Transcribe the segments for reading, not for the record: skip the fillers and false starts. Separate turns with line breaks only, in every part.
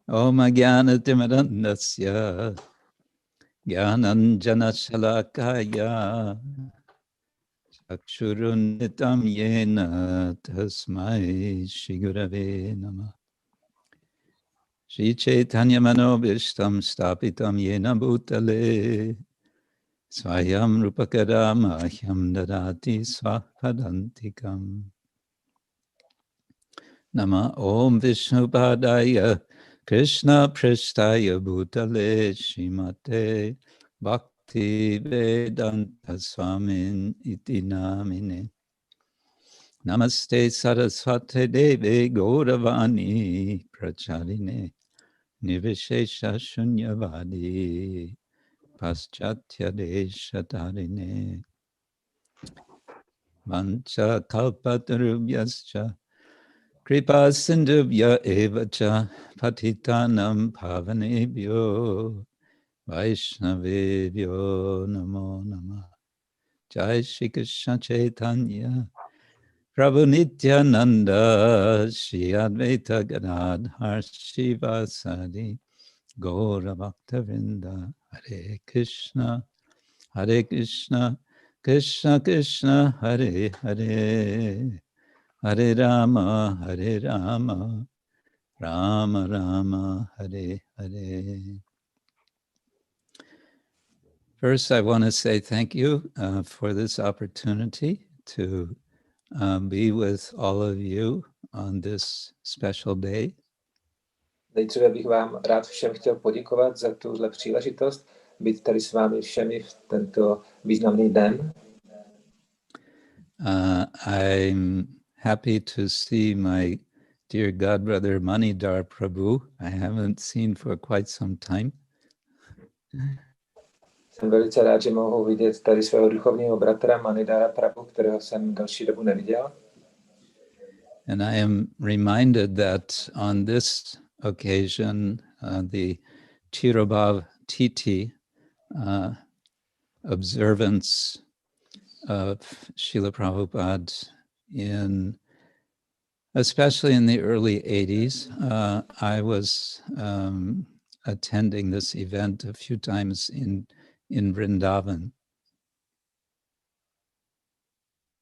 Om Jnanatimirandasya Jnananjana Shalakaya Chakshurunnitam Yena Tasmai Shri Gurave Namah. Shri Chaitanya Manobishtam Stapitam Yena Bhutale Swayam Rupakadama Hyam Dadati Swapadantikam. Nama Om Vishnupadaya Krishna Prasthaya Bhutale Shrimate Bhakti Vedanta Swamin Iti Namine. Namaste Saraswate Deve Gauravani Pracharine Nivishesha Shunyavadi Paschatya Deshatarine Vancha Kalpatarubhyascha Kripa Sindhubhya Evacha Patitanam Pavanebhyo Vaishnavebhyo Namo Namah. Jai Shri Krishna Chaitanya Prabhu Nityananda Shri Advaita Gadadhar Shivasadi Gaura Bhaktavinda Hare Krishna Krishna Krishna Hare Hare Hare Rama Rama Rama Hare Hare. First, I want to say thank you for this opportunity to be with all of you on this special day.
Nejdříve bych vám rád všem chtěl poděkovat za tuhle příležitost být tady s vámi všemi v tento významný den.
I'm happy to see my dear godbrother Manidhar Prabhu. I haven't seen for quite some time.
Jsem velice rád, že mohu vidět tady svého duchovního bratra Manidhara Prabhu, kterého jsem další dobu neviděl.
And I am reminded that on this occasion, the Tirobhav Titi observance of Srila Prabhupada especially in the early 80s, I was attending this event a few times in Vrindavan.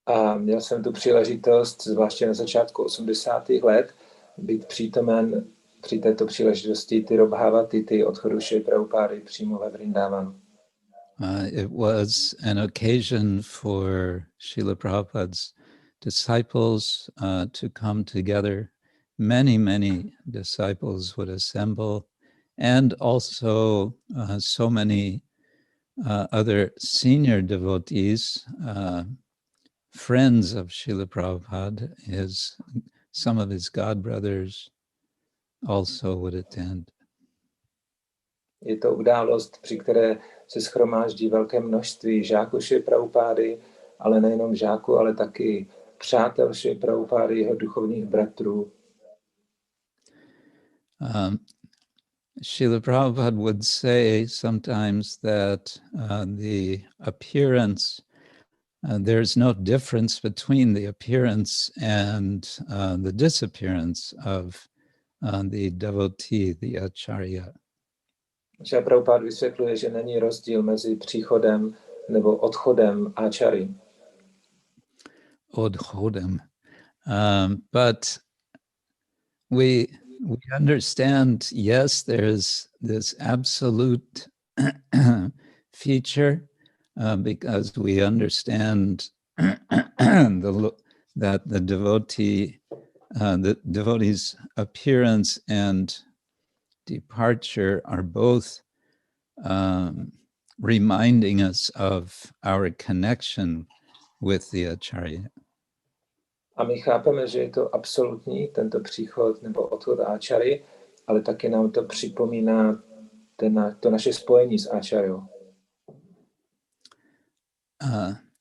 A měl jsem tu příležitost, zvláště na začátku 80. let, být přítomen při této příležitosti Tirobhava Titi odchodu Šrily Prabhupády přímo ve Vrindavanu.
It was an occasion for Srila Prabhupada's disciples to come together. Many disciples would assemble, and also so many other senior devotees, friends of Srila Prabhupada, some of his godbrothers also would attend.
Je to událost, při které se shromáždí velké množství žáků Šrily Prabhupády, ale nejenom žáků, ale taky přátel Šrily Prabhupády, jeho duchovních bratrů.
Srila Prabhupada would say sometimes that the appearance, there's no difference between the appearance and the disappearance of the devotee, the acharya.
Srila Prabhupada vysvětluje, že není rozdíl mezi příchodem nebo odchodem áčary.
Odchodem. But we understand, yes, there's this absolute feature because we understand that the devotee's appearance and departure are both reminding us of our connection with the acharya.
A my chápeme, že je to absolutní, tento příchod nebo odchod áčary, ale taky nám to připomíná to naše spojení s áčarou.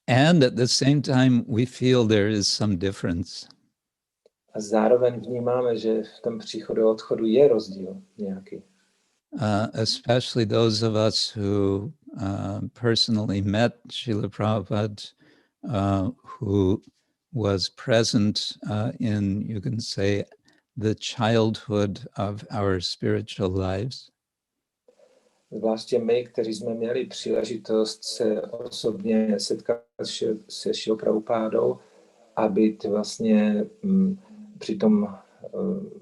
And at the same time we feel there is some difference.
A zároveň vnímáme, že v tom příchodu a odchodu je rozdíl nějaký.
Especially those of us who personally met Srila Prabhupada, who was present in, you can say, the childhood of our spiritual lives.
Zvláště my, kteří jsme měli příležitost se osobně setkat se Šrilou Prabhupádou a být vlastně při tom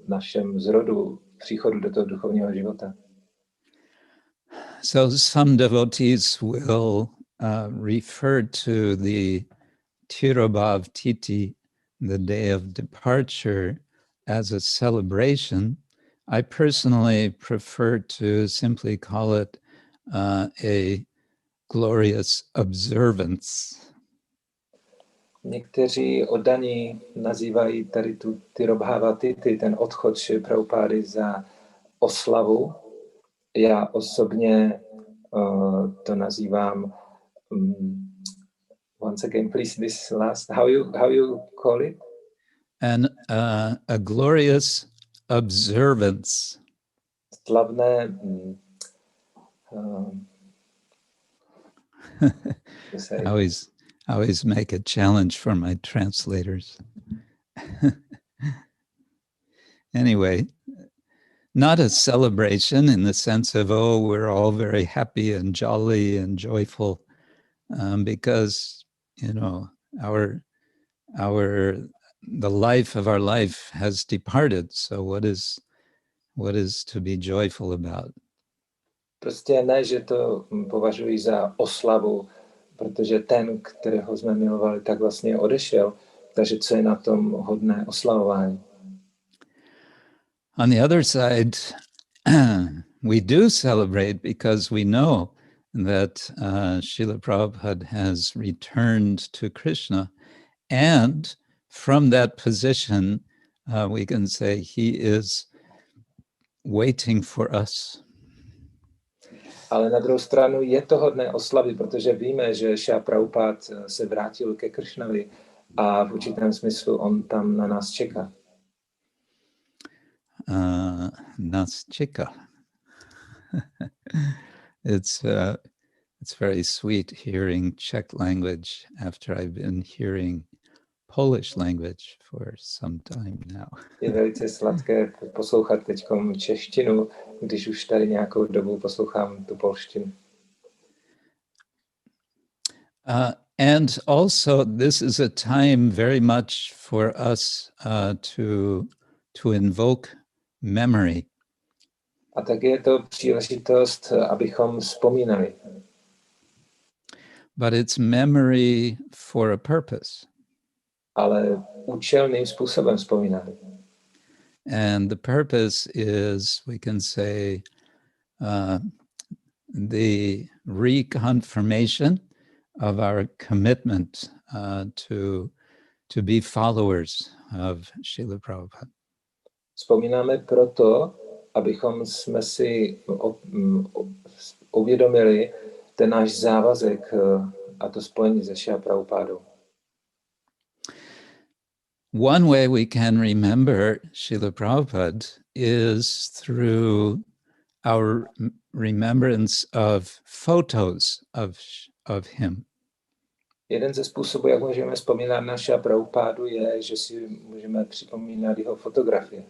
našem zrodu, příchodu do toho duchovního života.
So some devotees will refer to the Tirobhav Titi, the day of departure, as a celebration. I personally prefer to simply call it a glorious observance.
Někteří oddaní nazývají tady tu Tirobhava Titi, ten odchod Šrily Prabhupády, za oslavu. Já osobně to nazývám once again, please, this last, how you call it?
And a glorious observance.
Slavné
I always make a challenge for my translators. Anyway, not a celebration in the sense of, oh, we're all very happy and jolly and joyful, because, you know, the life of our life has departed. So what is to be joyful about?
Prostě ne, že to považuji za oslavu, protože ten, kterého jsme milovali, tak vlastně odešel. Takže co je na tom hodné oslavování?
On the other side, we do celebrate because we know that Srila Prabhupada has returned to Krishna, and from that position, we can say he is waiting for us.
Ale na druhou stranu je to hodné oslavy, protože víme, že Srila Prabhupada se vrátil ke Krišnovi a v určitém smyslu on tam na nás čeká.
Nas čeká. It's very sweet hearing Czech language after I've been hearing Polish language for some time now.
Je velice sladké poslouchat teďkom češtinu, když už tady nějakou dobu poslouchám tu polštinu.
And also, this is a time very much for us to invoke memory.
A tak je to příležitost, abychom vzpomínali.
But it's memory for a purpose.
Ale účelným způsobem vzpomínali.
And the purpose is, we can say, the reconfirmation of our commitment to be followers of Srila Prabhupada.
Vzpomínáme proto, abychom jsme si uvědomili ten náš závazek a to spojení se Srila Prabhupádou.
One way we can remember Srila Prabhupada is through our remembrance of photos of him.
Jeden ze způsobů, jak můžeme vzpomínat na Srila Prabhupádu, je, že si můžeme připomínat jeho fotografie.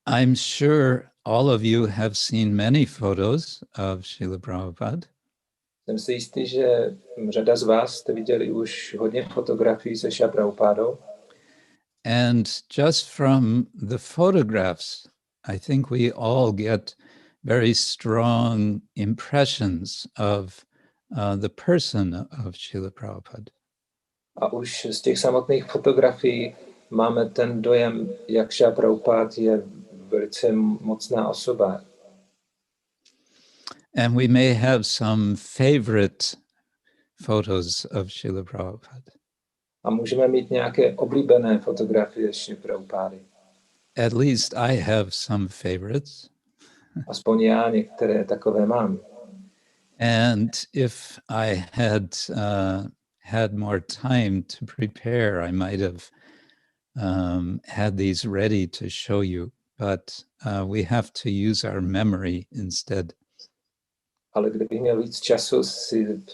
I'm sure all of you have seen many photos of Srila Prabhupada.
Jsem si jistý, že řada z vás jste viděli už hodně fotografií se Srila Prabhupádou.
And just from the photographs, I think we all get very strong impressions of the person of Srila Prabhupada.
A už z těch samotných fotografií máme ten dojem, jak Srila Prabhupada je velice mocná osoba.
And we may have some favorite photos of Srila Prabhupada.
A můžeme mít nějaké oblíbené fotografie Srily Prabhupády.
At least I have some favorites.
Aspoň já některé takové mám.
And if I had more time to prepare, I might have had these ready to show you, but we have to use our memory instead.
Ale kdybych měl víc času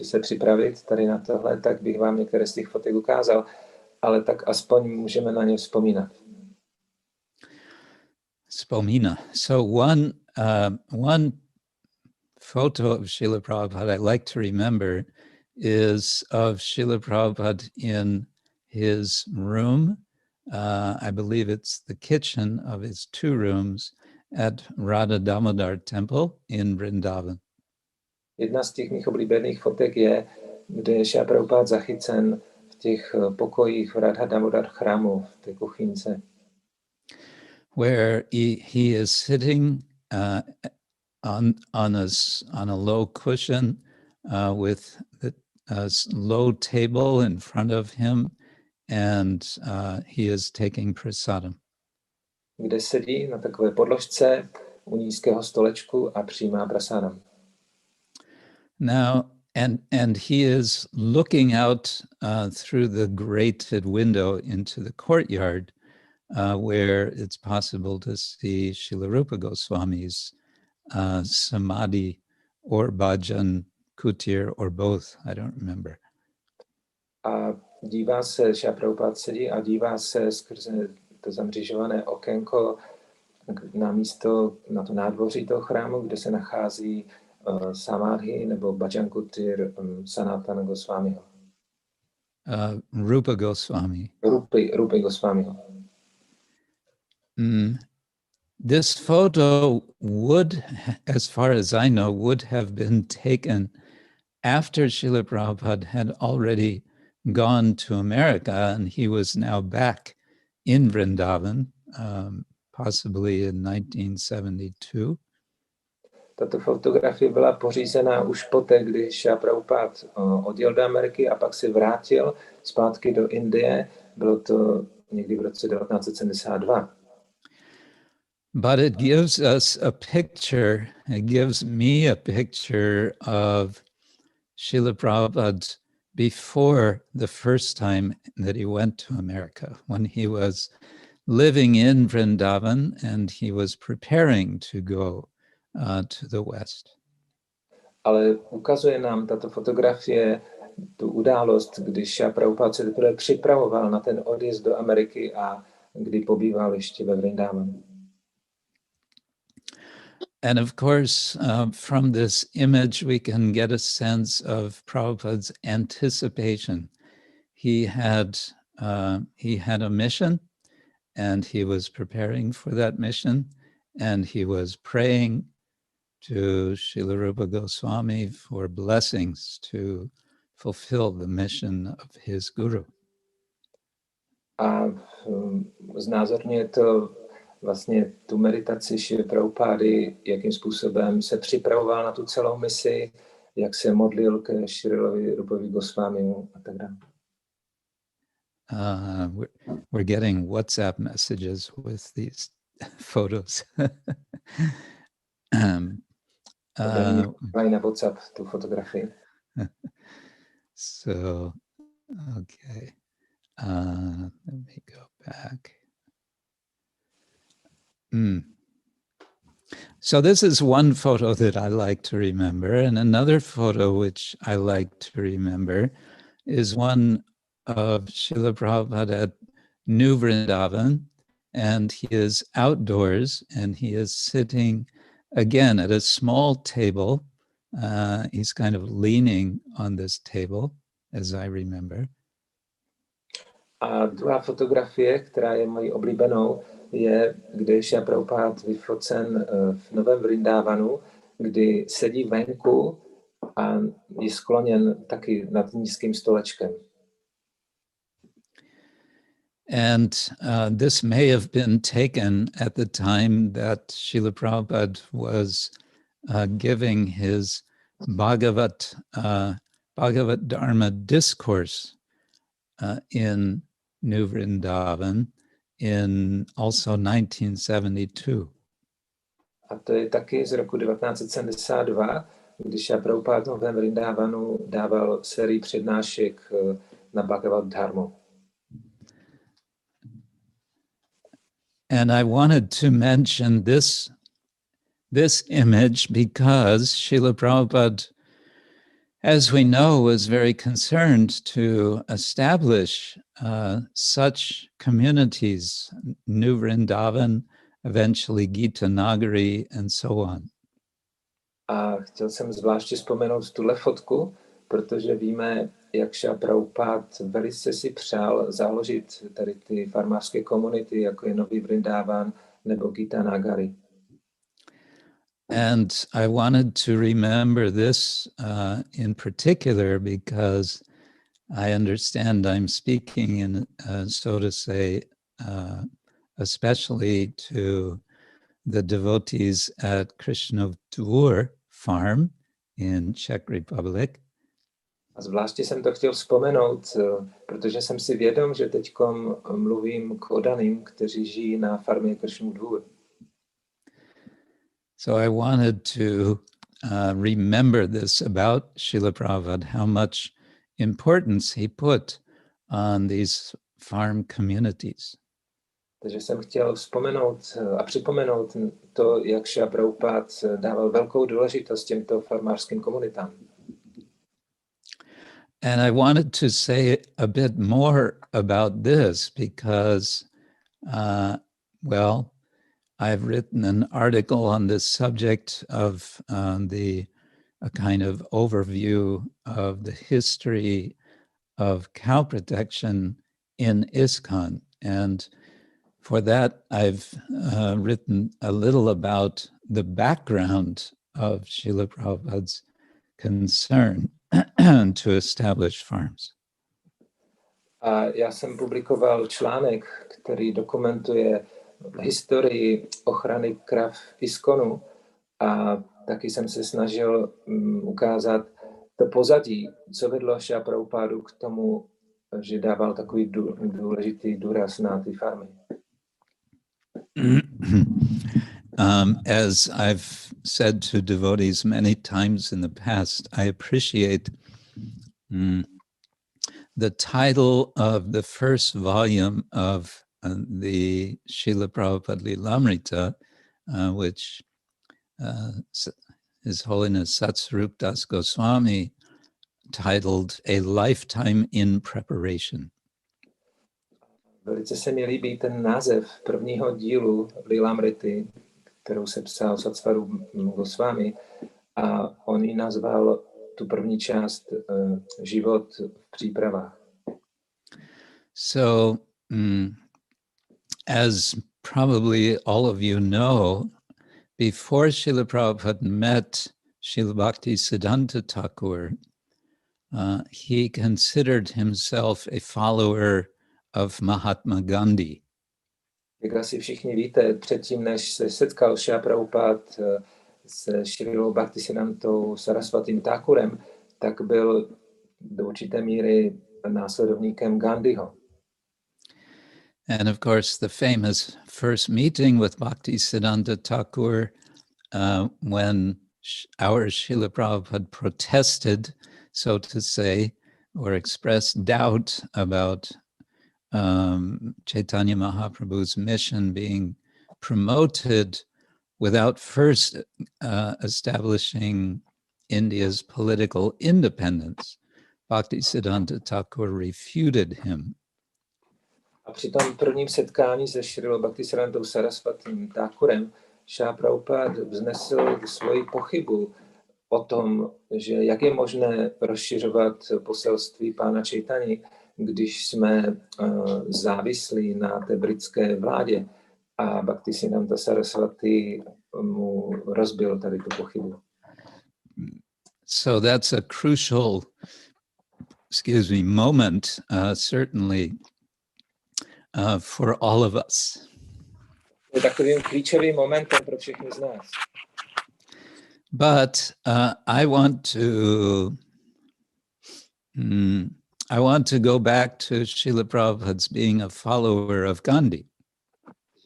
se připravit tady na tohle, tak bych vám některé z těch fotek ukázal, ale tak aspoň můžeme na ně vzpomínat.
Spomina. So one photo of Srila Prabhupada I like to remember is of Srila Prabhupada in his room. I believe it's the kitchen of his 2 rooms at Radha Damodar Temple in Vrindavan.
Jedna z těch mých oblíbených fotek je, kde je Srila Prabhupada zachycen v těch pokojích v Radha Damodar chrámu, v té kuchynce.
Where he is sitting on a low cushion with a low table in front of him, and he is taking prasadam.
Kde sedí na takové podložce u nízkého stolečku a přijímá prasadam.
Now, and he is looking out through the grated window into the courtyard, where it's possible to see Srila Rupa Goswami's samadhi or bhajan kutir or both, I don't remember.
A dívá se, Srila Prabhupada sedí a dívá se skrze to zamřížované okénko na místo, na to nádvoří toho chrámu, kde se nachází samadhi nebo bhajan kutir Sanatana Goswamiho.
Rupa Goswami.
Rupa Goswamiho.
This photo would, as far as I know, would have been taken after Srila Prabhupada had already gone to America, and he was now back in Vrindavan, possibly in 1972.
Tato fotografie byla pořízená už poté, když Srila Prabhupada odjel do Ameriky a pak se vrátil zpátky do Indie. Bylo to někdy v roce 1972.
But it gives us a picture, it gives me a picture of Srila Prabhupada before the first time that he went to America, when he was living in Vrindavan and he was preparing to go to the West.
Ale ukazuje nám tato fotografie tu událost, když Srila Prabhupada se teprve připravoval na ten odjezd do Ameriky a kdy pobýval ještě ve Vrindavanu.
And of course, from this image, we can get a sense of Prabhupada's anticipation. He had a mission, and he was preparing for that mission, and he was praying to Srila Rupa Goswami for blessings to fulfill the mission of his guru.
A znázorňuje to vlastně tu meditaci Šrily Prabhupády, jakým způsobem se připravoval na tu celou misi, jak se modlil ke Šrilovi Rupovi Goswamimu a tak dále.
We're getting WhatsApp messages with these photos.
Na WhatsApp tu fotografii.
So, okay. Let me go back. So this is one photo that I like to remember, and another photo which I like to remember is one of Srila Prabhupada at New Vrindavan, and he is outdoors, and he is sitting again at a small table. He's kind of leaning on this table, as I remember.
A druhá fotografie, která je mojí oblíbenou, je, kde je Srila Prabhupada vyfocen v Novém Vrindávanu, kdy sedí venku a je skloněn taky nad nízkým stolečkem.
And this may have been taken at the time that Srila Prabhupada was giving his Bhagavat Dharma discourse in New Vrindavan in also 1972.
A to je taky z roku 1972, když Srila Prabhupada v Novém Vrindávanu dával sérii přednášek na Bhagavat Dharmu.
And I wanted to mention this image because Srila Prabhupada, as we know, was very concerned to establish such communities, New Vrindavan, eventually Gita Nagari, and so on.
A chtěl jsem zvláště vzpomenout tuhle fotku, protože víme, jak Srila Prabhupada velice si přál založit tady ty farmářské komunity, jako je Nový Vrindavan nebo Gita Nagari.
And I wanted to remember this in particular because I understand I'm speaking in, so to say, especially to the devotees at Krišnův dvůr farm in Czech Republic.
A zvláště jsem to chtěl vzpomenout, protože jsem si vědom, že teďkom mluvím k oddaným, kteří žijí na farmě Krišnův dvůr.
So I wanted to remember this about Srila Prabhupada, how much importance he put on these farm communities.
Takže jsem chtěl vzpomenout a připomenout to, jak Srila Prabhupada dával velkou důležitost těmto farmářským komunitám.
And I wanted to say a bit more about this because, well, I've written an article on this subject of a kind of overview of the history of cow protection in ISKCON. And for that, I've written a little about the background of Srila Prabhupada's concern to establish farms.
A já jsem publikoval článek, který dokumentuje historii ochrany krav ISKCONu a taky jsem se snažil ukázat to pozadí, co vedlo Srila Prabhupádu k tomu, že dával takový důležitý důraz na ty farmy.
As I've said to devotees many times in the past, I appreciate the title of the first volume of the Srila Prabhupada Lilamrita, which His Holiness Satsvarup Das Goswami titled A Lifetime in Preparation.
Velice se mi líbí ten název prvního dílu Lilamrity, kterou se psal Satsvarup Goswami, a on ji nazval tu první část Život v přípravách.
So, as probably all of you know, before Srila Prabhupada met Srila Bhaktisiddhanta Thakur, he considered himself a follower of Mahatma Gandhi.
Jak asi všichni víte, předtím, než se setkal Srila Prabhupada se Srilou Bhaktisiddhantou Saraswatim Thakurem, tak byl do určité míry následovníkem Gandhiho.
And of course, the famous first meeting with Bhaktisiddhanta Thakur, when our Srila Prabhupada protested, so to say, or expressed doubt about Chaitanya Mahaprabhu's mission being promoted without first establishing India's political independence, Bhaktisiddhanta Thakur refuted him.
A při tom prvním setkání se Srilou Bhaktisiddhantou Saraswatim Thakurem Srila Prabhupada vznesl svoji pochybu o tom, že jak je možné rozšiřovat poselství pána Chaitanya, když jsme závislí na té britské vládě. A Bhaktisiddhanta Saraswati mu rozbil tady tu pochybu.
So that's a crucial, moment, certainly for all of us.
Je takovým klíčovým momentem pro všechny z nás.
But I want to go back to Srila Prabhupada's being a follower of Gandhi.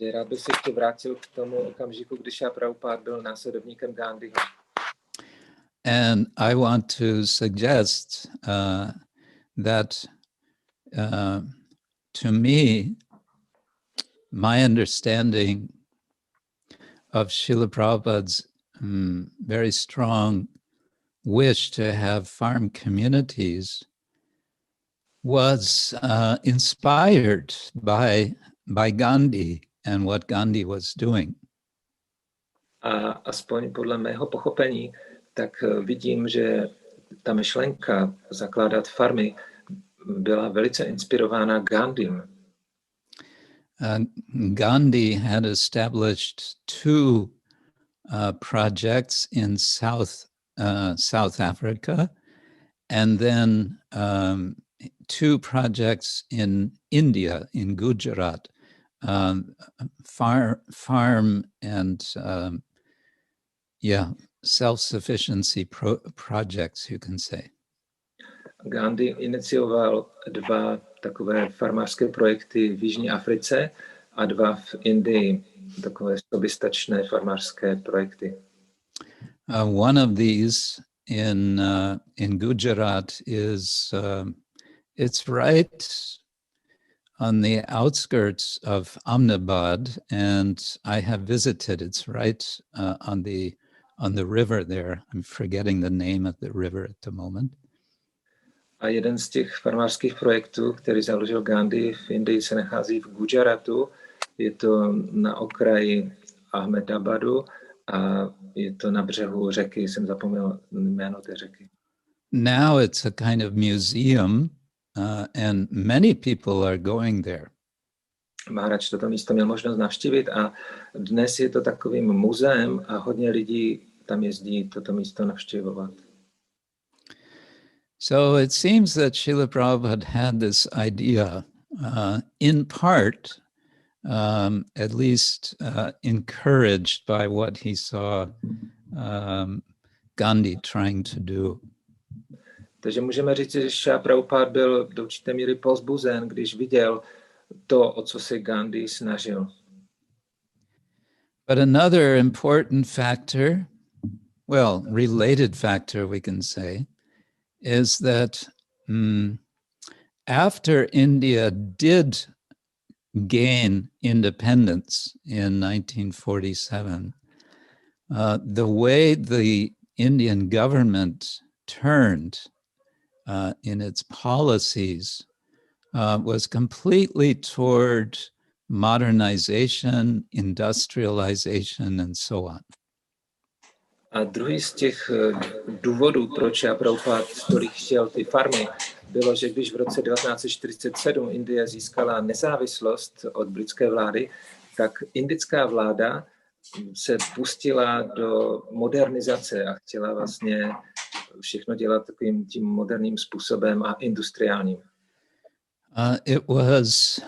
Že rád bych se ještě vrátil k tomu okamžiku, když Srila Prabhupada byl následovníkem Gandhiho.
And I want to suggest that to me, my understanding of Srila Prabhupada's very strong wish to have farm communities was inspired by Gandhi and what Gandhi was doing.
A aspoň podle mého pochopení, tak vidím, že ta myšlenka zakládat farmy byla velice inspirována Gandhim.
Gandhi had established two projects in South Africa, and then two projects in India, in Gujarat, farm and self-sufficiency projects, you can say.
Gandhi inicioval dva takové farmářské projekty v Jižní Africe a dva v Indii, takové soběstačné farmářské projekty.
One of these in Gujarat is it's right on the outskirts of Ahmedabad, and I have visited. It's right on the river there. I'm forgetting the name of the river at the moment.
A jeden z těch farmářských projektů, který založil Gandhi v Indii, se nachází v Gujaratu. Je to na okraji Ahmedabadu a je to na břehu řeky. Jsem zapomněl jméno té řeky.
Now it's a kind of museum, and many people are going there.
Maharaj toto místo měl možnost navštívit a dnes je to takovým muzeem a hodně lidí tam jezdí toto místo navštěvovat.
So it seems that Srila Prabhupada had this idea, in part, at least encouraged by what he saw Gandhi trying to do.
Takže můžeme říct, že Srila Prabhupada byl do určité míry povzbuzen, když viděl to, o co se Gandhi snažil.
But another important factor, well, related factor we can say, is that after India did gain independence in 1947, the way the Indian government turned in its policies was completely toward modernization, industrialization, and so on.
A druhý z těch důvodů, proč Prabhupada tolik chtěl ty farmy, bylo, že když v roce 1947 Indie získala nezávislost od britské vlády, tak indická vláda se pustila do modernizace a chtěla vlastně všechno dělat takovým tím moderním způsobem a industriálním.
It was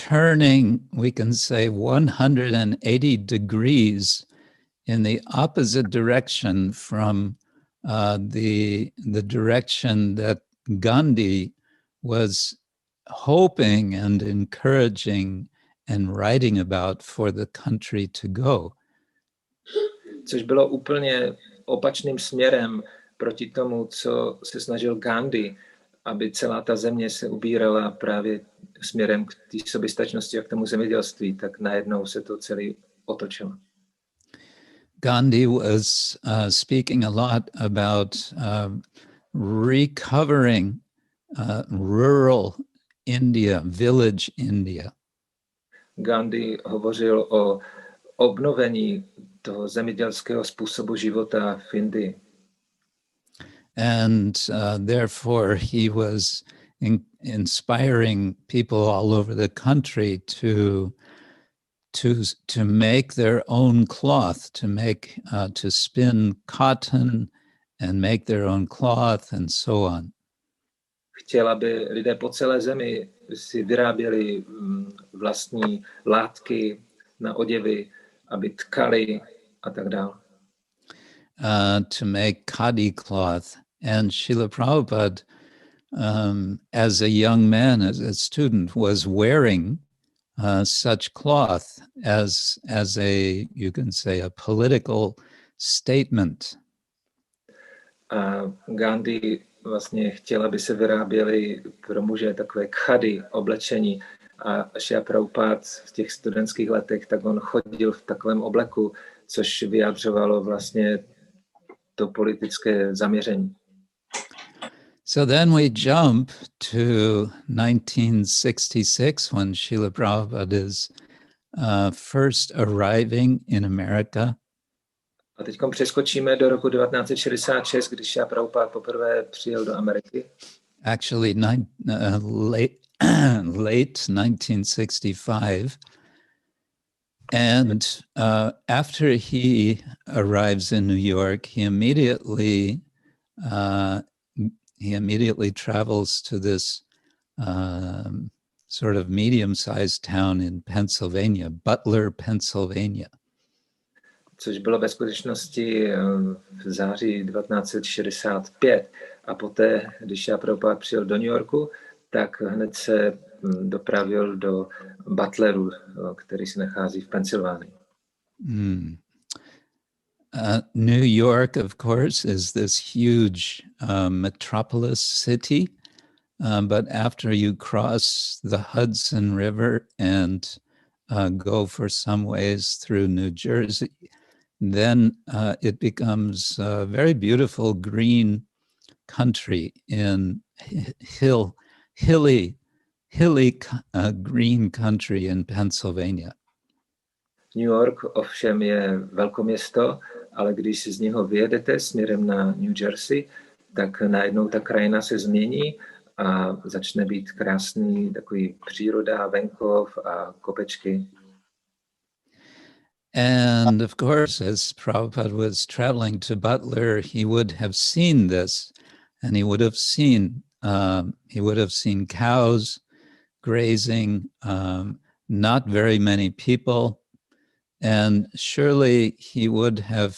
turning, we can say, 180 degrees in the opposite direction from the direction that Gandhi was hoping and encouraging and writing about for the country to go.
Což bylo úplně opačným směrem proti tomu, co se snažil Gandhi, aby celá ta země se ubírala právě směrem k té soběstačnosti a k tomu zemědělství, tak najednou se to celé otočilo.
Gandhi was speaking a lot about recovering rural India, village India.
Gandhi hovořil o obnovení toho zemědělského způsobu života v Indii.
And therefore he was inspiring people all over the country to make their own cloth, to spin cotton and make their own cloth and so on.
Chtěl, aby lidé po celé zemi si vyráběli vlastní látky na oděvy, aby tkali a tak dále.
To make khadi cloth. And Srila Prabhupada, as a young man, as a student, was wearing such cloth as a, you can say, a political statement.
Gandhi vlastně chtěl, aby se vyráběly pro muže takové khadi oblečení. A Srila Prabhupada v těch studentských letech, tak on chodil v takovém obleku, což vyjadřovalo vlastně to politické zaměření.
So then we jump to 1966 when Srila Prabhupada is first arriving in America.
A teď přeskočíme do roku 1966, když Srila Prabhupada poprvé přijel do Ameriky.
Actually, late 1965. And after he arrives in New York, he immediately travels to this sort of medium-sized town in Pennsylvania, Butler, Pennsylvania.
Což bylo ve skutečnosti v září 1965. A poté, když já Prabhupada přijel do New Yorku, tak hned se dopravil do Butleru, který se nachází v Pensylvánii.
New York, of course, is this huge metropolis city. But after you cross the Hudson River and go for some ways through New Jersey, then it becomes a very beautiful green country in hilly green country in Pennsylvania.
New York ovšem je velkoměsto, ale když si z něho vyjedete směrem na New Jersey, tak najednou ta krajina se změní a začne být krásný takový příroda, venkov a kopečky.
And of course, as Prabhupada was traveling to Butler, he would have seen this, and he would have seen cows grazing, not very many people, and surely he would have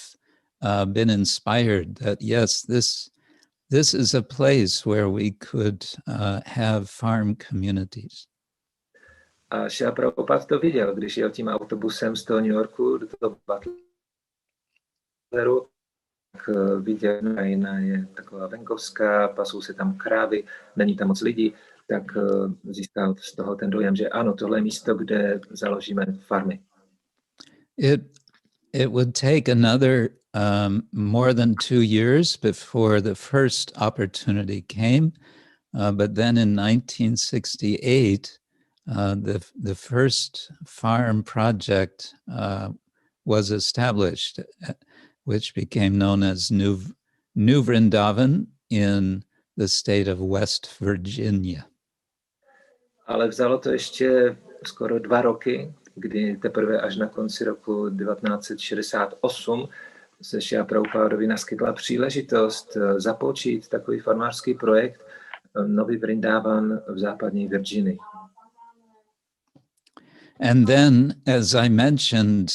been inspired that yes, this is a place where we could have farm communities.
A Srila Prabhupada to viděl, když jel tím autobusem z toho New Yorku do toho Butleru, tak viděl, že krajina je taková venkovská, pasou se tam krávy, není tam moc lidí, tak získal z toho ten dojem, že ano, tohle je místo, kde založíme farmy.
It would take another more than 2 years before the first opportunity came, but then in 1968, the first farm project was established, which became known as New Vrindavan in the state of West Virginia.
Ale vzalo to ještě skoro 2 roky, kdy teprve až na konci roku 1968 se Srila Prabhupádovi naskytla příležitost započít takový farmářský projekt Nový Vrindavan v západní Virginii.
And then, as I mentioned,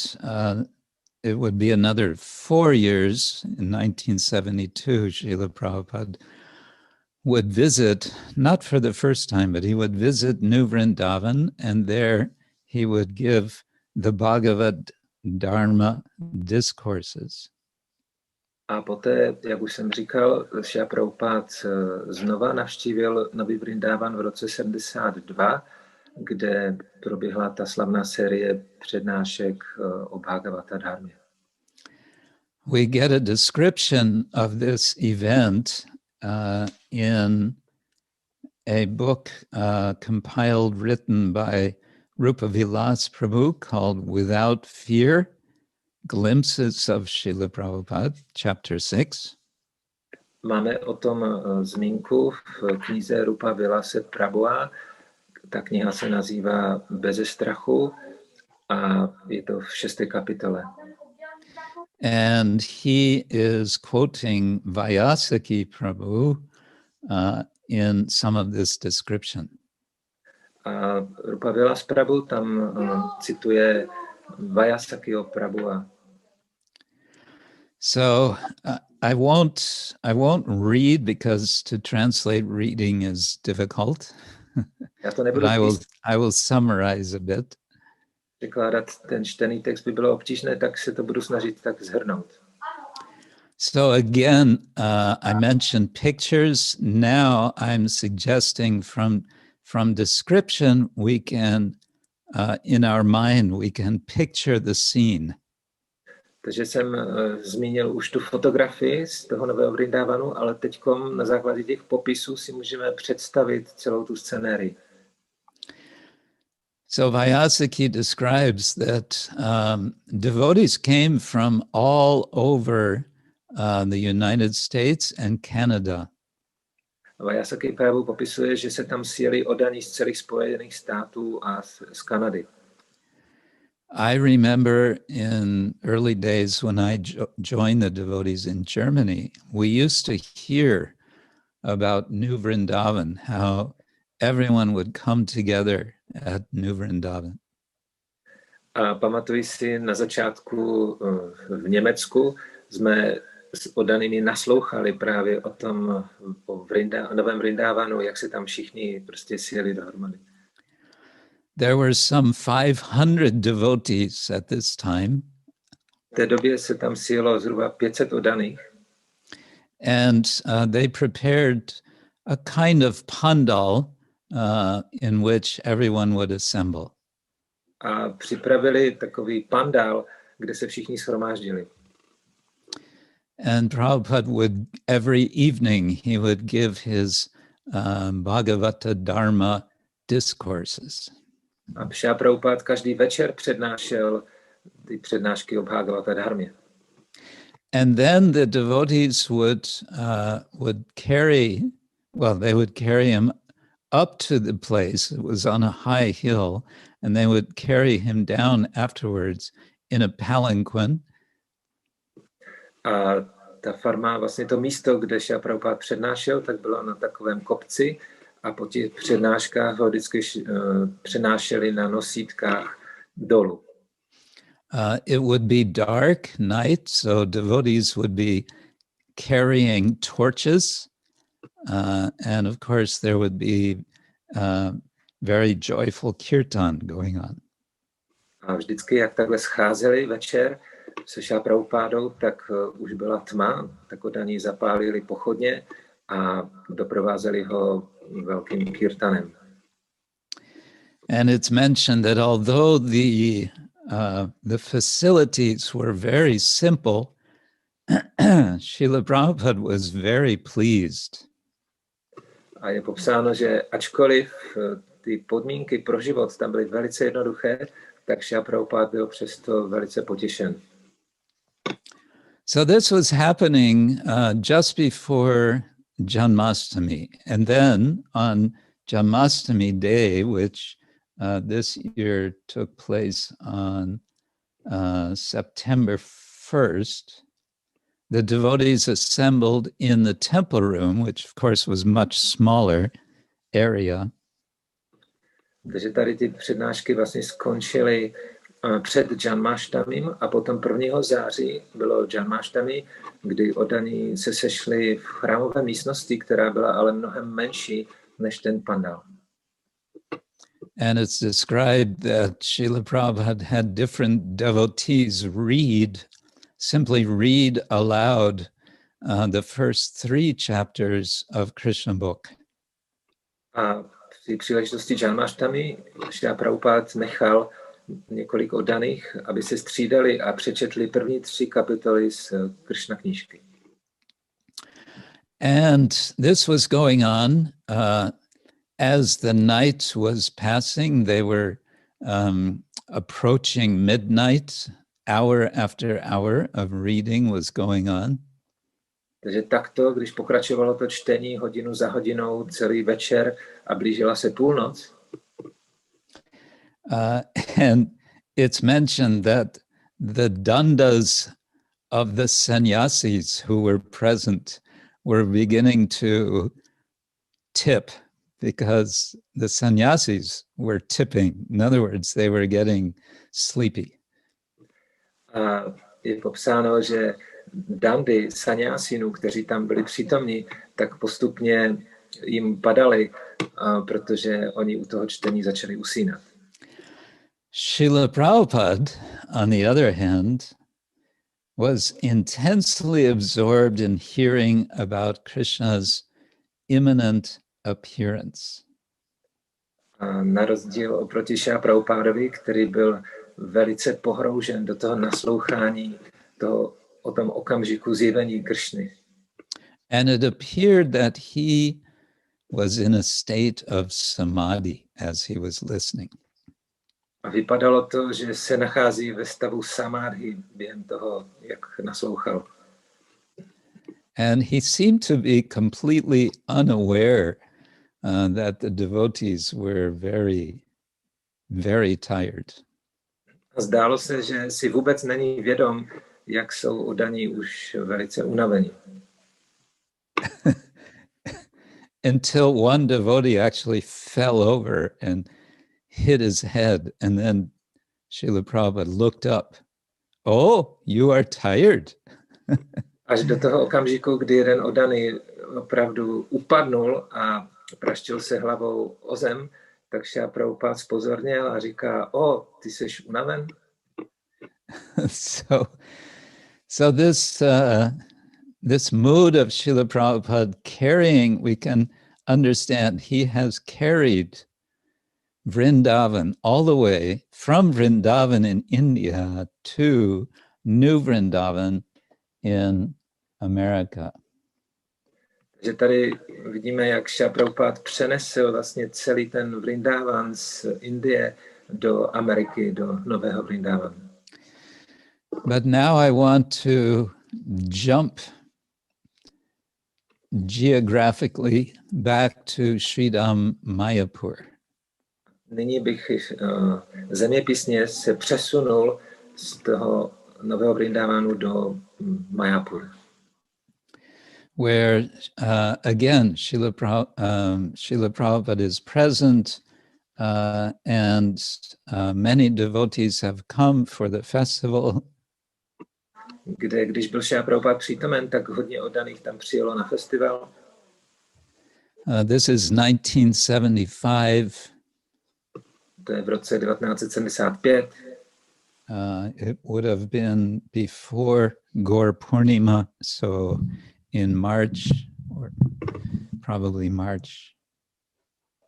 it would be another 4 years in 1972, Srila Prabhupada would visit, not for the first time, but he would visit New Vrindavan, and there he would give the Bhagavad Dharma discourses.
A poté, jak už jsem říkal, Srila Prabhupada znova navštívil Nový Vrindavan v roce 72, kde proběhla ta slavná série přednášek o Bhagavata Dharmě.
We get a description of this event in a book written by Rupa Vilas Prabhu called Without Fear, Glimpses of Srila Prabhupada, chapter 6.
Máme o tom zmínku v knize Rupa Vilase Prabhupada. Ta kniha se nazývá Beze strachu a je to v 6. kapitole.
And he is quoting Vyasaki Prabhu in some of this description.
A Rupa Vilas Prabhu tam cituje Vyasakiho Prabhu.
So I won't read because to translate reading is difficult. But I will summarize a bit.
Překládat ten čtený text by bylo obtížné, tak se to budu snažit tak shrnout.
So again, I mentioned pictures. Now I'm suggesting from description, we can, in our mind, we can picture the scene.
Takže jsem zmínil už tu fotografii z toho nového Vrindavanu, ale teďkom na základě těch popisů si můžeme představit celou tu scenérii.
So Vyasaki describes that devotees came from all over the United States and Canada.
Vyasaki Prabhu popisuje, že se tam sjeli oddaní z celých Spojených států a z Kanady.
I remember in early days when I joined the devotees in Germany, we used to hear about New Vrindavan, how everyone would come together at New Vrindavan.
A pamatuji si, na začátku v Německu jsme s oddanými naslouchali právě o tom o novém Vrindavanu, jak se tam všichni prostě sjeli dohromady.
There were some 500 devotees at this time.
V té době se tam sjelo zhruba 500 oddaných.
And they prepared a kind of pandal in which everyone would assemble.
A připravili takový pandál, kde se všichni shromáždili.
And Prabhupada would, every evening, he would give his Bhagavata Dharma discourses.
A Srila Prabhupada každý večer přednášel ty přednášky o Bhagavata Dharmě.
And then the devotees would carry, well, they would carry him up to the place. It was on a high hill, and they would carry him down afterwards in a palanquin.
A ta farma, vlastně to místo, kde Srila Prabhupada přednášel, tak bylo na takovém kopci a po těch přednáškách ho vždycky přenášeli na nosítkách dolů.
It would be dark night, so devotees would be carrying torches. And of course, there would be very joyful kirtan going on.
A vždycky, jak takhle scházeli večer se Srila Prabhupádou, tak už byla tma, tak oddaní zapálili pochodně a doprovázeli ho velkým kirtanem.
And it's mentioned that although the facilities were very simple, Srila Prabhupada was very pleased.
A je popsáno, že ačkoliv ty podmínky pro život tam byly velice jednoduché, tak Srila Prabhupada byl přesto velice potěšen.
So this was happening just before Janmashtami. And then on Janmashtami Day, which this year took place on September 1st, the devotees assembled in the temple room, which of course was much smaller area.
Takže tady ty přednášky vlastně skončily před Janmashtamim a potom 1. září bylo Janmashtami, kdy oddaní se sešli v chrámové místnosti, která byla ale mnohem menší než ten pandál.
And it's described that Srila Prabhupada had different devotees simply read aloud the first 3 chapters of Krishna book.
A při příležitosti Janmashtami Srila Prabhupada nechal několik oddaných, aby se střídali a přečetli první 3 kapitoly z Krišna knížky.
And this was going on as the night was passing. They were approaching midnight. Hour after hour of reading was going on.
Takže takto, když pokračovalo to čtení hodinu za hodinou celý večer a blížila se půlnoc.
And it's mentioned that the dandas of the sannyasis who were present were beginning to tip because the sannyasis were tipping. In other words, they were getting sleepy.
A je popsáno, že dandy sannyásinů, kteří tam byli přítomní, tak postupně jim padali, protože oni u toho čtení začali usínat.
Srila Prabhupada, on the other hand, was intensely absorbed in hearing about Krishna's imminent appearance.
A na rozdíl oproti Srila Prabhupádovi, který byl velice pohroužen do toho naslouchání o tom okamžiku zjevení Krišny.
And it appeared that he was in a state of samadhi as he was listening.
A vypadalo to, že se nachází ve stavu samádhy během toho, jak naslouchal.
And he seemed to be completely unaware that the devotees were very, very tired.
Zdálo se, že si vůbec není vědom, jak jsou oddaní už velice unavení.
Until one devotee actually fell over and hit his head, and then Srila Prabhupada looked up. Oh, you are tired.
Až do toho okamžiku, kdy jeden oddaný opravdu upadnul a praštil se hlavou o zem, tak Srila Prabhupada zpozorněl a říká, ty jsi unaven?
So this mood of Srila Prabhupada carrying, we can understand he has carried Vrindavan all the way from Vrindavan in India to New Vrindavan in America.
Takže tady vidíme, jak Srila Prabhupada přenesl vlastně celý ten Vrindavan z Indie do Ameriky, do Nového Vrindavanu.
But now I want to jump geographically back to Sridham Mayapur.
Nyní bych zeměpisně se přesunul z toho Nového Vrindavanu do Mayapur.
Where again Srila Prabhupada is present and many devotees have come for the festival.
Kde, když byl Srila Prabhupada přítomen, tak hodně oddaných tam přijelo na festival.
This is 1975.
To je v roce 1975.
It would have been before Gaur Purnima, so in March, or probably March.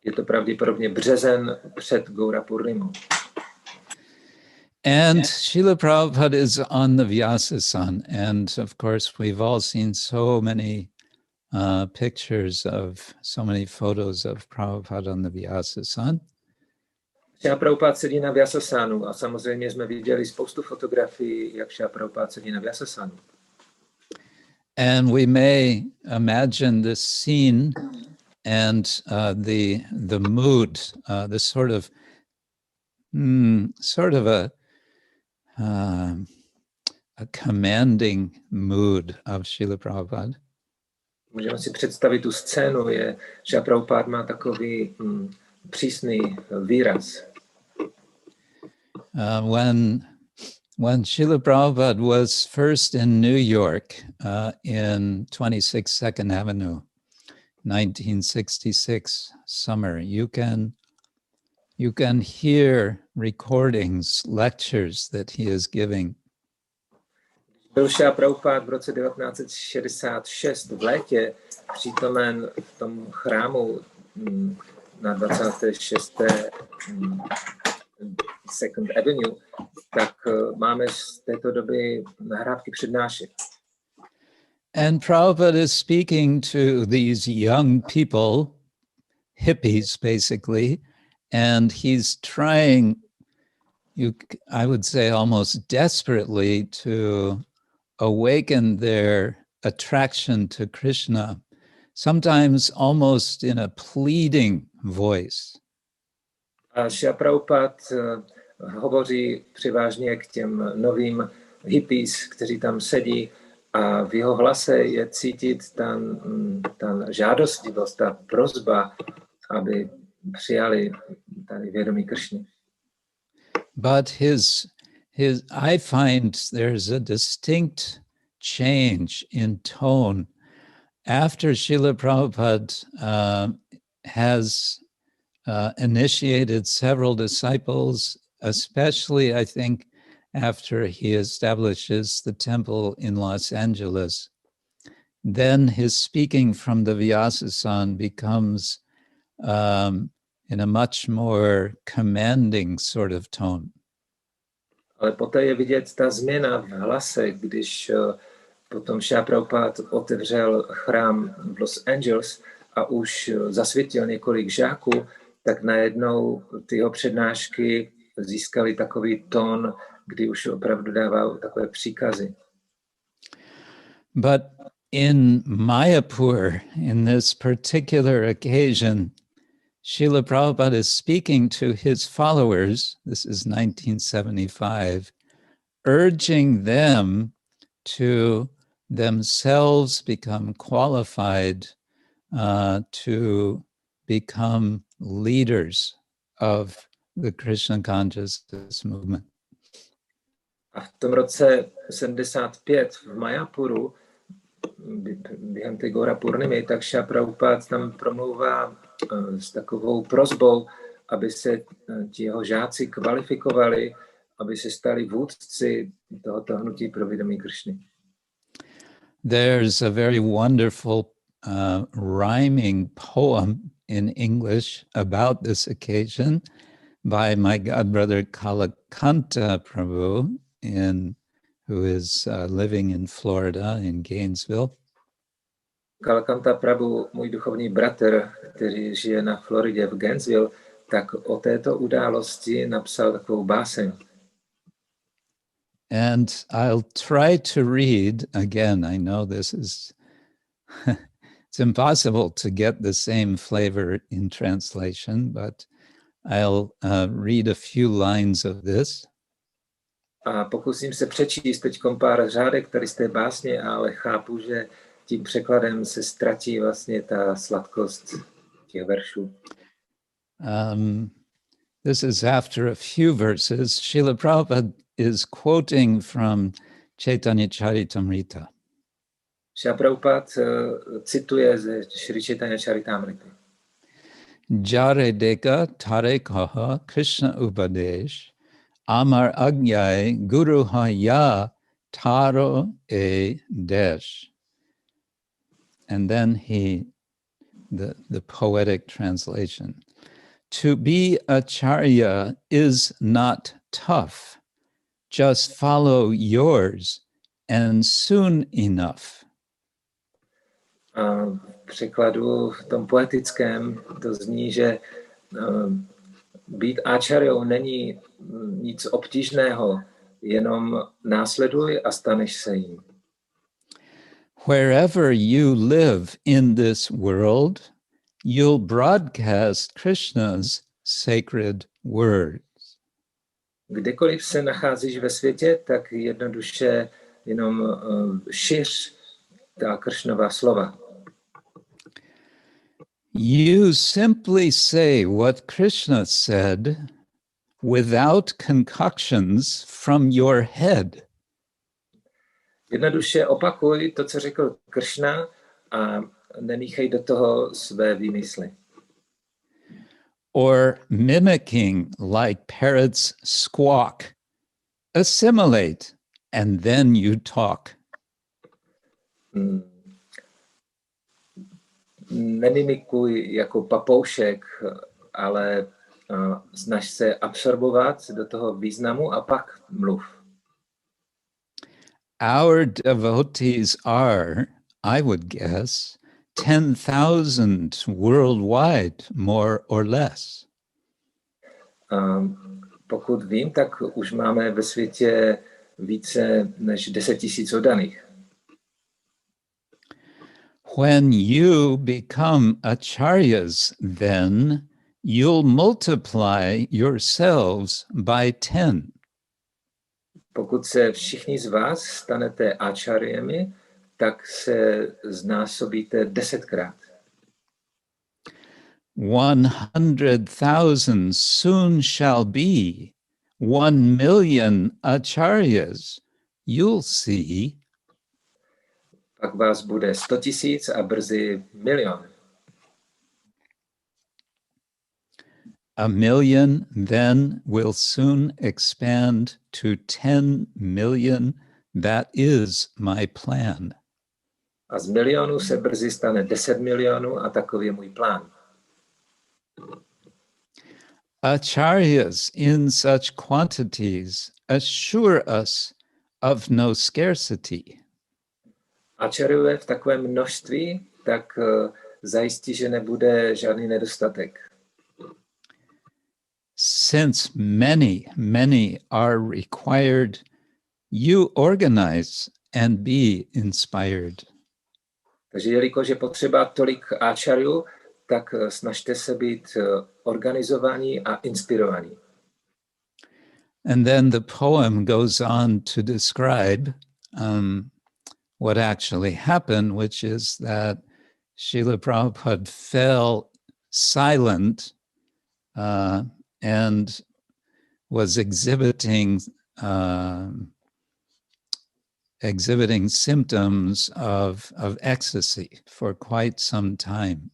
Je to pravděpodobně březen před Gaura Purnimou.
And Srila Prabhupada is on the Vyasasan, and of course we've all seen so many pictures of, so many photos of Prabhupada on the Vyasasan.
Srila Prabhupada sedí na Vyasasanu a samozřejmě jsme viděli spoustu fotografií, jak Srila Prabhupada sedí na Vyasasanu.
And we may imagine this scene and the mood, the sort of a commanding mood of Srila Prabhupada.
Můžeme si představit tu scénu, je, že Prabhupada má takový přísný výraz.
When Srila Prabhupada was first in New York in 26 Second Avenue, 1966 summer, you can hear recordings, lectures that he is giving.
Byl Srila Prabhupada v roce 1966 v létě přítomen v tom chrámu na 26. Second Avenue, tak máme z této doby nahrávky přednášek.
And Prabhupada is speaking to these young people, hippies basically, and he's trying, I would say almost desperately, to awaken their attraction to Krishna, sometimes almost in a pleading voice.
A Srila Prabhupada hovoří převážně k těm novým hippies, kteří tam sedí, a v jeho hlase je cítit ta žádostivost, ta prosba, aby přijali tady vědomí Krišny.
But I find there's a distinct change in tone after Srila Prabhupada has initiated several disciples, especially I think after he establishes the temple in Los Angeles. Then his speaking from the Vyasasan becomes in a much more commanding sort of tone.
Ale poté je vidět ta změna v hlase, když potom Srila Prabhupada otevřel chrám v Los Angeles a už zasvětil několik žáků, tak najednou ty jeho přednášky získaly takový tón, kdy už opravdu dával takové příkazy.
But in Mayapur, in this particular occasion, Srila Prabhupada is speaking to his followers, this is 1975, urging them to themselves become qualified to become leaders of the Krishna consciousness movement.
A v tom roce 75 v Mayapuru, během té Gora Purnimy, tak Srila Prabhupada tam promlouvá s takovou prosbou, aby se ti jeho žáci kvalifikovali, aby se stali vůdci tohoto hnutí pro vědomí Krišny.
There's a very wonderful rhyming poem in English about this occasion by my godbrother Kalakanta Prabhu, who is living in Florida, in Gainesville.
Kalakanta Prabhu, můj duchovní bratr, který žije na Floridě v Gainesville, tak o této události napsal takovou báseň.
And I'll try to read, again, I know this is, it's impossible to get the same flavor in translation, but I'll read a few lines of this.
A pokusím se přečíst teď pár řádek tady z té básně, ale chápu, že tím překladem se ztratí vlastně ta sladkost těch veršů.
This is after a few verses. Srila Prabhupada is quoting from Chaitanya Charitamrita.
Srila Prabhupada cituje ze Šri Chaitanya Charitamrity.
Jare deka tare kaha Krishna upadesh amar agyay guru ya taro e desh. And then the poetic translation. To be acharya is not tough. Just follow yours and soon enough.
V překladu v tom poetickém to zní, že být áčaryou není nic obtížného, jenom následuj a staneš se jím.
Wherever you live in this world, you'll broadcast Krishna's sacred words.
Kdekoliv se nacházíš ve světě, tak jednoduše jenom šiř ta Krišnova slova.
You simply say what Krishna said without concoctions from your head.
Jednoduše opakuj to, co řekl Krišna a nemíchej do toho své výmysly.
Or mimicking like parrots squawk. Assimilate and then you talk.
Nemimikuj jako papoušek, ale snaž se absorbovat do toho významu a pak mluv.
Our devotees are, I would guess, 10,000 worldwide, more or less.
Pokud vím, tak už máme ve světě více než 10 000 oddaných.
When you become acharyas, then you'll multiply yourselves by 10.
Pokud se všichni z vás stanete acharyami, tak se znásobíte 10krát.
100,000 soon shall be 1,000,000 acharyas. You'll see.
Pak vás bude 100 000 a brzy 1 000 000.
1,000,000 then will soon expand to 10 million. That is my plan.
A z milionu se brzy stane 10 milionů a takový je můj plán.
Acharyas in such quantities assure us of no scarcity.
Ačaruje v takovém množství, tak zajistí, že nebude žádný nedostatek.
Since many are required, you organize and be inspired.
Takže jelikož je potřeba tolik áčarů, tak snažte se být organizovaní a inspirovaní.
And then the poem goes on to describe what actually happened, which is that Srila Prabhupada fell silent and was exhibiting symptoms of ecstasy for quite some time.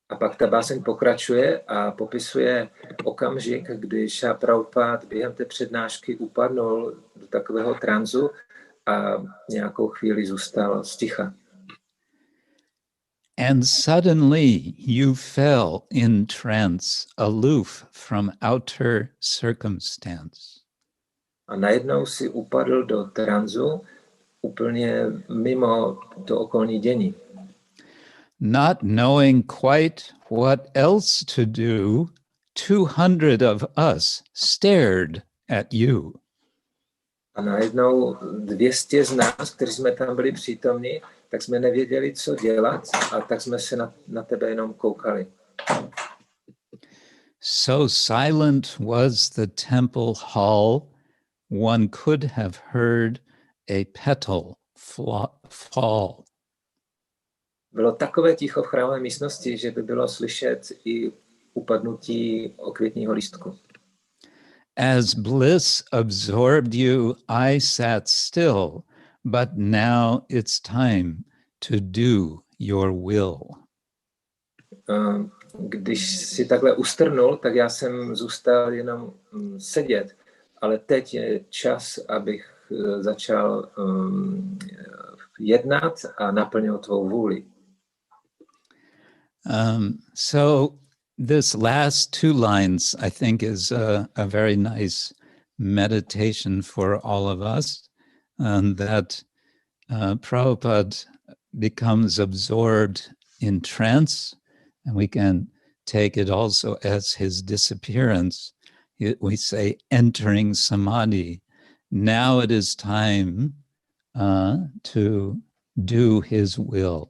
A pak ta báseň pokračuje a popisuje okamžik, kdy Srila Prabhupada během té přednášky upadnul do takového tranzu a nějakou chvíli zůstal sticha.
And suddenly you fell in trance, aloof from outer circumstance.
A najednou si upadl do tranzu, úplně mimo to okolní dění.
Not knowing quite what else to do, 200 of us stared at you.
A najednou 200 z nás, kteří jsme tam byli přítomní, tak jsme nevěděli, co dělat, a tak jsme se na tebe jenom koukali.
So silent was the temple hall, one could have heard a petal fall.
Bylo takové ticho v chrámové místnosti, že by bylo slyšet i upadnutí okvětního lístku.
As bliss absorbed you, I sat still, but now it's time to do your will.
Když si takhle ustrnul, tak já jsem zůstal jenom sedět, ale teď je čas, abych začal jednat a naplnil tvou vůli.
So this last two lines, I think, is a very nice meditation for all of us, that Prabhupada becomes absorbed in trance, and we can take it also as his disappearance. We say entering samadhi. Now it is time to do his will.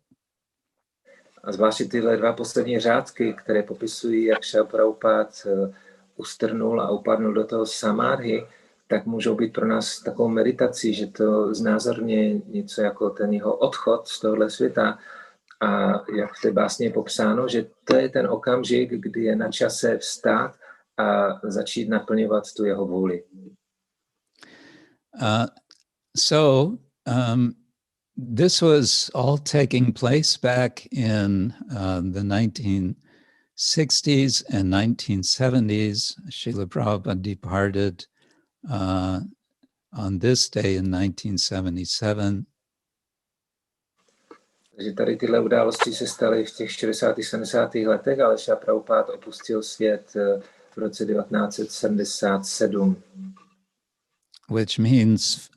A zvláště tyhle dva poslední řádky, které popisují, jak Srila Prabhupada ustrnul a upadnul do toho samádhy, tak můžou být pro nás takovou meditací, že to znázorně něco jako ten jeho odchod z tohohle světa. A jak v té básně je popsáno, že to je ten okamžik, kdy je na čase vstát a začít naplňovat tu jeho vůli.
This was all taking place back in the 1960s and 1970s. Srila Prabhupada departed on this day in 1977.
Takže tady tyhle události se staly v těch 60. 70. letech, ale Srila Prabhupada opustil svět v roce 1977.
Which means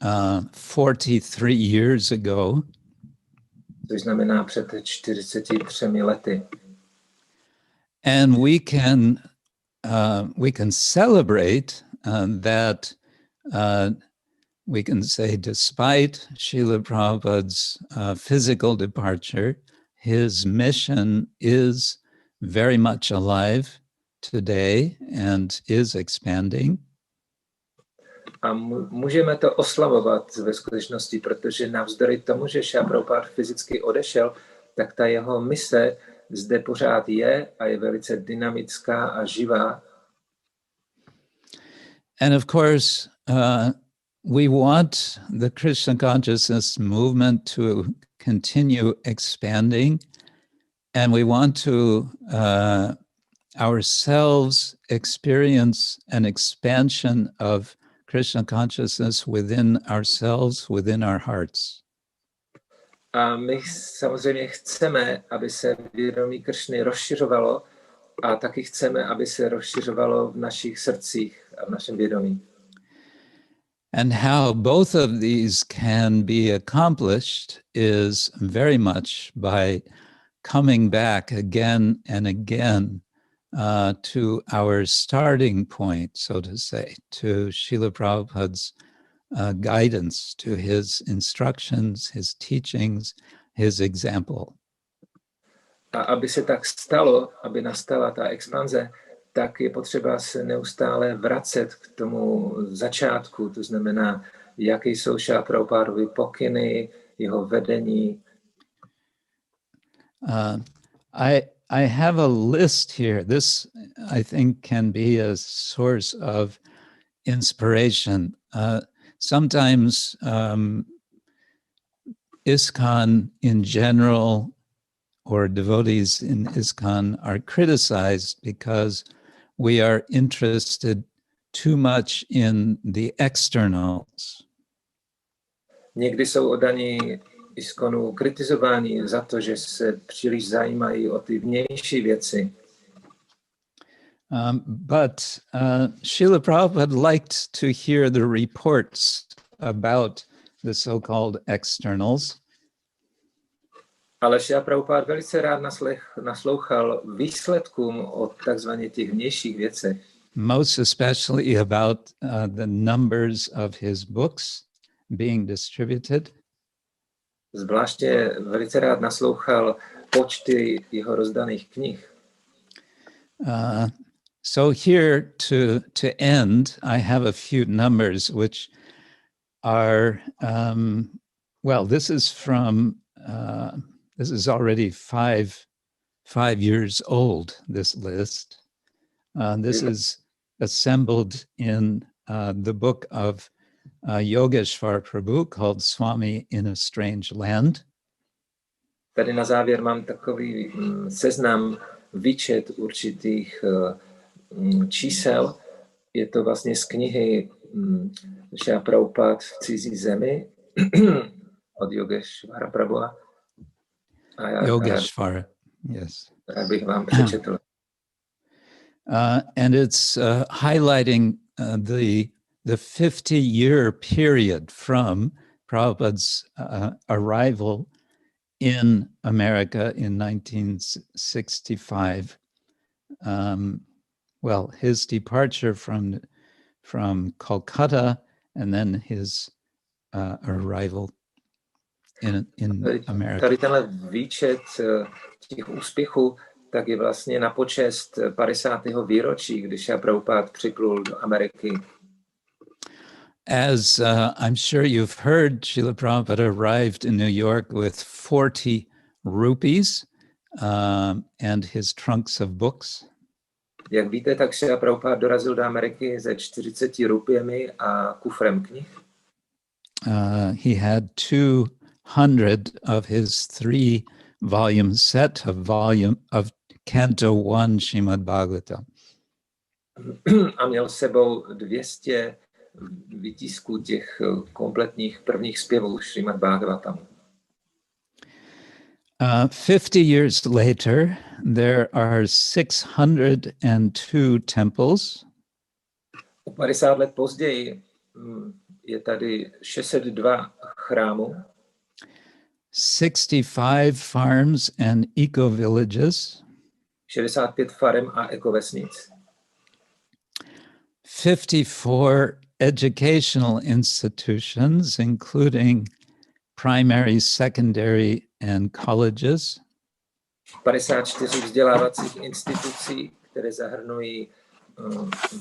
43 years ago.
Což znamená před 43 lety.
And we can celebrate that we can say, despite Srila Prabhupada's physical departure, his mission is very much alive today and is expanding.
A můžeme to oslavovat ve skutečnosti, protože navzdory tomu, že Srila Prabhupada fyzicky odešel, tak ta jeho mise zde pořád je a je velice dynamická a živá.
And of course, we want the Krishna consciousness movement to continue expanding, and we want to ourselves experience an expansion of Krishna consciousness within ourselves, within our hearts.
A my samozřejmě chceme, aby se vědomí Kršny rozšiřovalo, a taky chceme, aby se rozšiřovalo v našich srdcích a v našem vědomí.
And how both of these can be accomplished is very much by coming back again and again to our starting point, so to say, to Srila Prabhupada's guidance, to his instructions, his teachings, his example.
A aby se tak stalo, aby nastala ta expanze, tak je potřeba se neustále vracet k tomu začátku, to znamená, jaké jsou Srila Prabhupádovy pokyny, jeho vedení.
I have a list here. This, I think, can be a source of inspiration. Sometimes ISKCON in general, or devotees in ISKCON, are criticized because we are interested too much in the externals.
Někdy jsou oddaní ISKCONu kritizováni za to, že se příliš zajímají o ty vnější věci.
But Srila Prabhupada liked to hear the reports about the so-called externals.
Ale Srila Prabhupada velice rád naslouchal výsledkům o takzvaně těch vnějších věcech.
Most especially about the numbers of his books being distributed.
Zvláště velice rád naslouchal počty jeho rozdaných knih.
So here to end, I have a few numbers which are, well, this is from, this is already five years old, this list. This is assembled in the book of Yogeshwar Prabhu called Swami in a Strange Land.
Tady na závěr mám takový seznam, výčet určitých čísel. Je to vlastně z knihy Srila Prabhupada v cizí zemi od Yogeshwara Prabhu.
Yogeshwara, yes.
Já bych vám přečetl.
And it's highlighting the 50-year period from Prabhupada's arrival in America in 1965. Well, his departure from Kolkata and then his arrival in America.
Tady tenhle výčet těch úspěchů tak je vlastně na počest 50. výročí, když Srila Prabhupada připlul do Ameriky.
As I'm sure you've heard, Srila Prabhupada arrived in New York with 40 rupees and his trunks of books.
Jak víte, tak Srila Prabhupada dorazil do Ameriky se 40 rupiemi a kufrem knih.
He had 200 of his 3-volume set of Canto 1 Srimad Bhagavatam.
A měl s sebou 200 výtisků těch kompletních prvních zpěvů Srimad Bhagavatam.
50 years later, there are 602 temples.
O 50 let později je tady 602 chrámů.
65 farms and eco-villages.
65 farem a ekovesnic.
54 educational institutions, including primary, secondary, and colleges.
54 vzdělávacích institucí, které zahrnují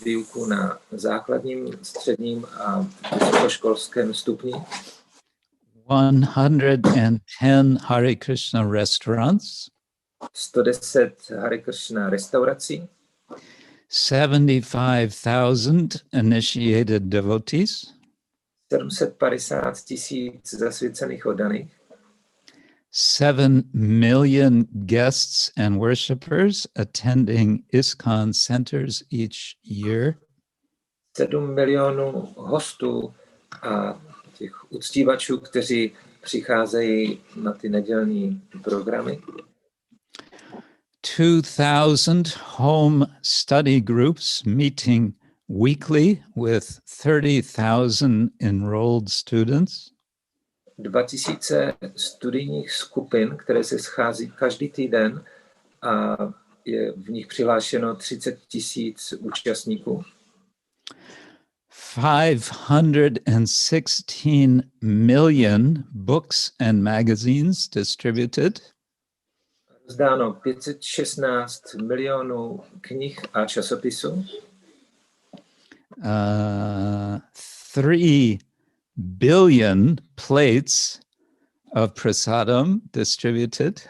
výuku na základním, středním a vysokoškolském stupni.
110 Hare Krishna restaurants.
110 Hare Krishna restaurací.
75,000 initiated devotees.
750 000 zasvěcených oddaných.
7 million guests and worshippers attending ISKCON centers each year.
7 milionů hostů a těch uctívačů, kteří přicházejí na ty nedělní programy.
2,000 home study groups meeting weekly with 30,000 enrolled students.
2000 studijních skupin, které se schází každý týden a je v nich přihlášeno 30 000 účastníků.
516 million books and magazines distributed.
Rozdáno 516 milionů knih a časopisů.
3 billion plates of prasadam distributed.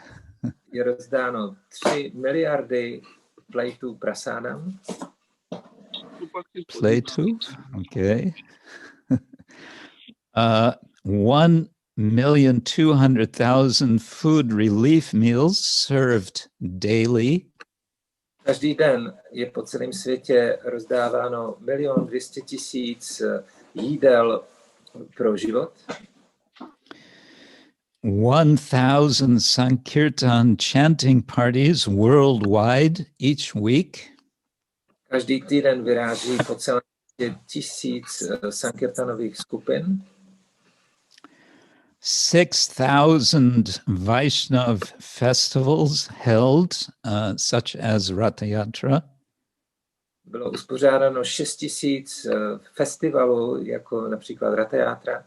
Je rozdáno 3 miliardy plejtů prasadam.
Plateů, okay. 1,200,000 food relief meals served daily.
Každý den je po celém světě rozdáváno 1,200,000 jídel pro život.
1,000 Sankirtan chanting parties worldwide each week.
Každý týden vyráží po celém světě 1000 sankirtanových skupin.
6,000 Vaishnav festivals held, such as Ratha Yatra.
Bylo uspořádáno 6 000 festivalů, jako například Ratha Yatra.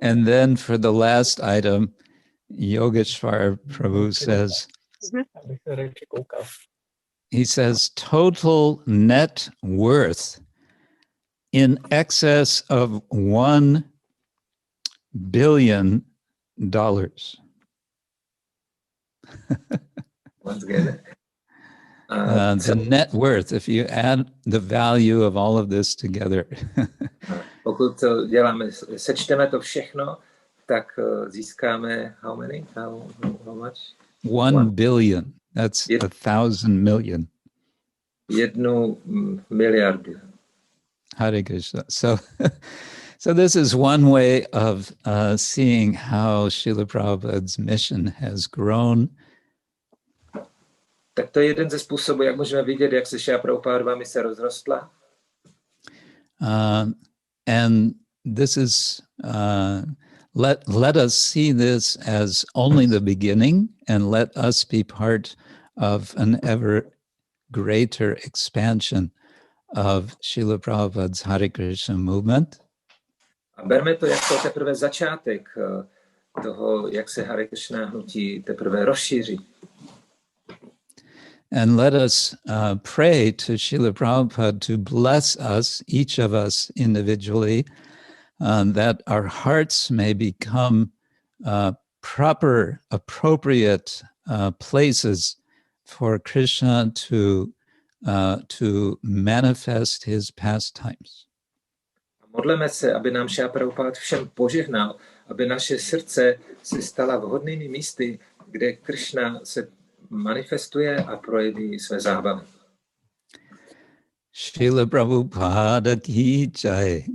And then for the last item, Yogeshwar Prabhu says, he says, total net worth in excess of $1 billion.
Once again.
The net worth, if you add the value of all of this together.
Pokud to děláme, sečteme to všechno, tak získáme how many? How much?
1 billion. That's 1,000 million.
1 miliardu.
Hare Krishna. So this is one way of seeing how Srila Prabhupada's mission has grown.
Tak to je jeden ze způsobů, jak můžeme vidět, jak se Srila Prabhupadova mise rozrostla.
And this is, let us see this as only the beginning and let us be part of an ever greater expansion of Srila Prabhupada's Hare Krishna movement.
A berme to jako teprve začátek toho, jak se Hare Krishna hnutí teprve rozšíří.
And let us pray to Srila Prabhupada to bless us, each of us individually, that our hearts may become proper, appropriate places for Krishna to manifest his pastimes.
Modleme se, aby nám Srila Prabhupada všem požehnal, aby naše srdce se stala vhodnými místy, kde Krishna se manifestuje a projeví své zábavy.
Srila Prabhupada ki jai.